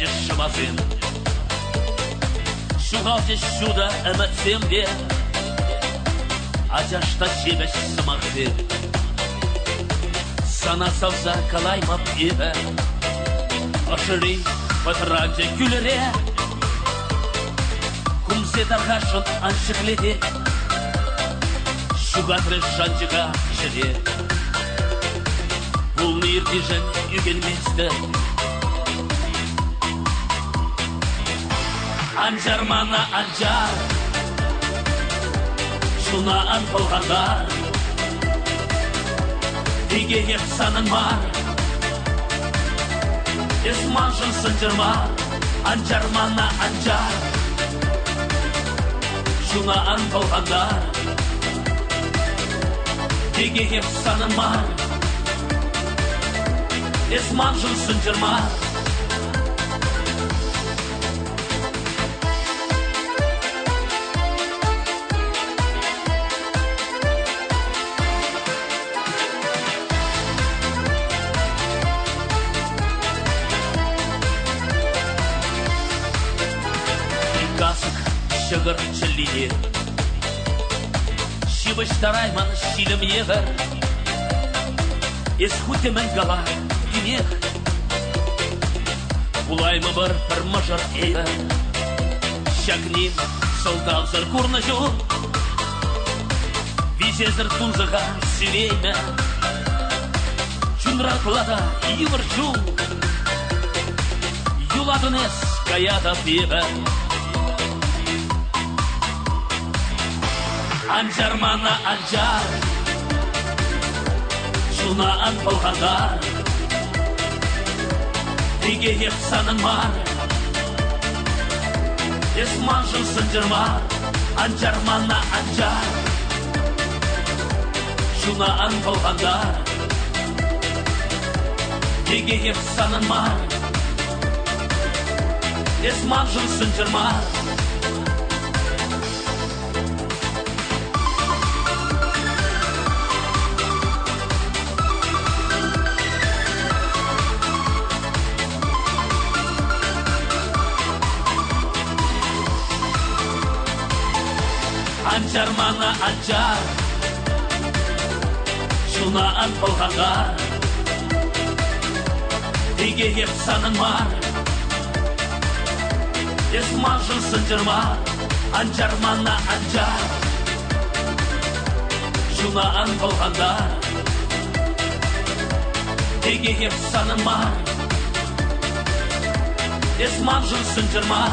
шымасын. Шуғалды шуда әмәтсемде, Ажашта шебеш сымақты. Sana savza kalayma bibe, Aşırı patranca gülere, Kumse dargaşın anşıkledi, Şu gatrı şancıga jere. Бұл ертежен үйгенместі, Анжар мана анжар, Шуна ан болғандар, Деге ек санын бар, Есманшын сынжырма, Анжар мана анжар, Шуна ан болғандар, Деге ек санын бар, Есманшын сынжырма. Касық шығыр чіліне, Шибыш тарайман шилім егір, Есхутемен гала демек, Бұлаймы бір мұжыр егі, Шагнин сылдавзыр курны жу, Визезір тунзыға сілеймі, Чунратлада евір жу, Юладынес каяда бебі, Анжар мана анжар, Шуна ан болғандар, Деге ек санын бар, Есманшын сынжырма, Анжар мана анжар, Шуна ан болғандар, Деге ек санын бар, Есманшын сынжырма. Анжар мана анжар, Шуна ан болғандар, Деге ек санын бар, Есманшын сынжырма, Анжар мана анжар, Шуна ан болғандар, Деге ек санын бар, Есманшын сынжырма.